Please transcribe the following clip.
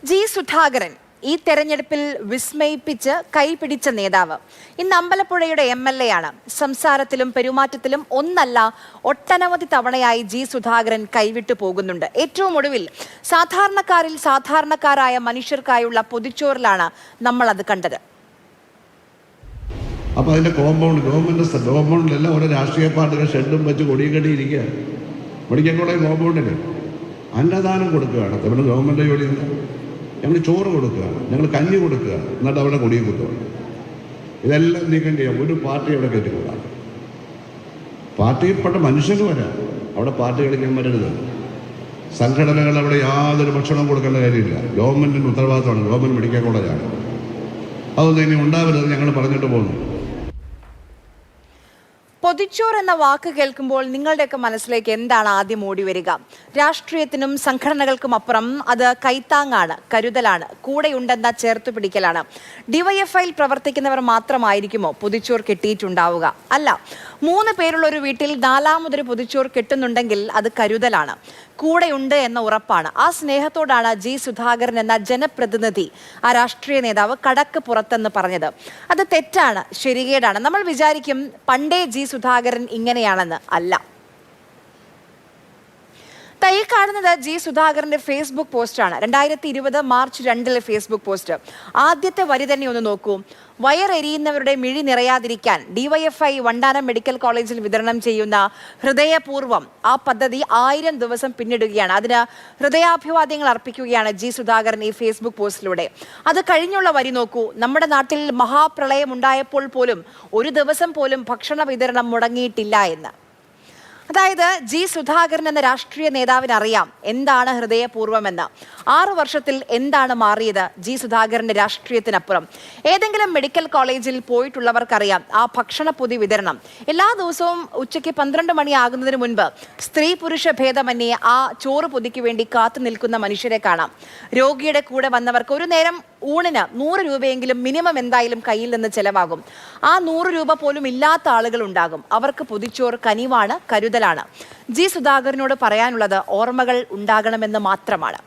G Sudhakaran ഈ തെരഞ്ഞെടുപ്പിൽ വിസ്മയിപ്പിച്ച് കൈപിടിച്ച നേതാവ്. ഇന്ന് അമ്പലപ്പുഴയുടെ MLA ആണ്. സംസാരത്തിലും പെരുമാറ്റത്തിലും ഒന്നല്ല ഒട്ടനവധി തവണയായി ജി സുധാകരൻ കൈവിട്ടു പോകുന്നുണ്ട്. ഏറ്റവും ഒടുവിൽ സാധാരണക്കാരിൽ സാധാരണക്കാരായ മനുഷ്യർക്കായുള്ള പൊതിച്ചോറിലാണ് നമ്മൾ അത് കണ്ടത്. അപ്പോൾ അതിൻ്റെ കോമ്പൗണ്ടിലെല്ലാം ഓരോ രാഷ്ട്രീയ പാർട്ടികൾ ഷെഡും വെച്ച് കൊടിയും കെട്ടിയിരിക്കുക. മെഡിക്കൽ കോളേജ് കോമ്പൗണ്ടിൽ അന്നദാനം കൊടുക്കുകയാണ്. നമ്മുടെ ഗവൺമെൻറ് ജോലി ഞങ്ങൾ ചോറ് കൊടുക്കുക, ഞങ്ങൾ കഞ്ഞി കൊടുക്കുക, എന്നിട്ട് അവിടെ കൊടിയും കുത്തുക. ഇതെല്ലാം നീക്കം ചെയ്യാം. ഒരു പാർട്ടി അവിടെ കയറ്റിക്കൊള്ളാം. പാർട്ടിയിൽപ്പെട്ട മനുഷ്യന് വരാം, അവിടെ പാർട്ടികളിൽ ഞാൻ വരരുത്. സംഘടനകൾ അവിടെ യാതൊരു ഭക്ഷണവും കൊടുക്കേണ്ട കാര്യമില്ല. ഗവൺമെൻറ്റിൻ്റെ ഉത്തരവാദിത്തമാണ്. ഗവൺമെൻറ് മെഡിക്കൽ കോളേജാണ്. അതൊന്നും ഇനി ഉണ്ടാവരുത് ഞങ്ങൾ പറഞ്ഞിട്ട് പോകുന്നു. പൊതിച്ചോർ എന്ന വാക്ക് കേൾക്കുമ്പോൾ നിങ്ങളുടെയൊക്കെ മനസ്സിലേക്ക് എന്താണ് ആദ്യം ഓടി വരിക? രാഷ്ട്രീയത്തിനും സംഘടനകൾക്കും അപ്പുറം അത് കൈത്താങ്ങാണ്, കരുതലാണ്, കൂടെയുണ്ടെന്ന ചേർത്ത് പിടിക്കലാണ്. DYFIയിൽ പ്രവർത്തിക്കുന്നവർ മാത്രമായിരിക്കുമോ പൊതിച്ചോർ കെട്ടിയിട്ടുണ്ടാവുക? അല്ല. 3 പേരുള്ള ഒരു വീട്ടിൽ 4ാമതൊരു പൊതിച്ചോർ കെട്ടുന്നുണ്ടെങ്കിൽ അത് കരുതലാണ്, കൂടെയുണ്ട് എന്ന ഉറപ്പാണ്. ആ സ്നേഹത്തോടാണ് ജി സുധാകരൻ എന്ന ജനപ്രതിനിധി, ആ രാഷ്ട്രീയ നേതാവ് കടക്ക് പുറത്തെന്ന് പറഞ്ഞത്. അത് തെറ്റാണ്, ശരികേടാണ്. നമ്മൾ വിചാരിക്കും പണ്ടേ ജി സുധാകരൻ ഇങ്ങനെയാണെന്ന്. അല്ല. ഈ കാണുന്നത് ജി സുധാകരന്റെ ഫേസ്ബുക്ക് പോസ്റ്റാണ്. 2020 മാർച്ച് 2 ഫേസ്ബുക്ക് പോസ്റ്റ്. ആദ്യത്തെ വരി തന്നെ ഒന്ന് നോക്കൂ. വയറെരിയുന്നവരുടെ മിഴി നിറയാതിരിക്കാൻ DYFI വണ്ടാനം മെഡിക്കൽ കോളേജിൽ വിതരണം ചെയ്യുന്ന ഹൃദയപൂർവ്വം ആ പദ്ധതി 1000 ദിവസം പിന്നിടുകയാണ്. അതിന് ഹൃദയാഭിവാദ്യങ്ങൾ അർപ്പിക്കുകയാണ് ജി സുധാകരൻ ഈ ഫേസ്ബുക്ക് പോസ്റ്റിലൂടെ. അത് കഴിഞ്ഞുള്ള വരി നോക്കൂ. നമ്മുടെ നാട്ടിൽ മഹാപ്രളയം ഉണ്ടായപ്പോൾ പോലും ഒരു ദിവസം പോലും ഭക്ഷണ വിതരണം മുടങ്ങിയിട്ടില്ല എന്ന്. അതായത് ജി സുധാകരൻ എന്ന രാഷ്ട്രീയ നേതാവിന് അറിയാം എന്താണ് ഹൃദയപൂർവ്വമെന്ന്. 6 വർഷത്തിൽ എന്താണ് മാറിയത് ജി സുധാകരന്റെ രാഷ്ട്രീയത്തിനപ്പുറം? ഏതെങ്കിലും മെഡിക്കൽ കോളേജിൽ പോയിട്ടുള്ളവർക്കറിയാം ആ ഭക്ഷണ പൊതി വിതരണം. എല്ലാ ദിവസവും ഉച്ചയ്ക്ക് 12 മണിയാകുന്നതിന് മുൻപ് സ്ത്രീ പുരുഷ ഭേദമന്യേ ആ ചോറ് പൊതിക്ക് വേണ്ടി കാത്തു നിൽക്കുന്ന മനുഷ്യരെ കാണാം. രോഗിയുടെ കൂടെ വന്നവർക്ക് ഒരു നേരം ഊണിന് 100 രൂപയെങ്കിലും മിനിമം എന്തായാലും കയ്യിൽ നിന്ന് ചെലവാകും. ആ 100 രൂപ പോലും ഇല്ലാത്ത ആളുകൾ ഉണ്ടാകും. അവർക്ക് പൊതിച്ചോർ കനിവാണ്, കരുതലാണ്. ജി സുധാകരനോട് പറയാനുള്ളത് ഓർമ്മകൾ ഉണ്ടാകണമെന്ന് മാത്രമാണ്.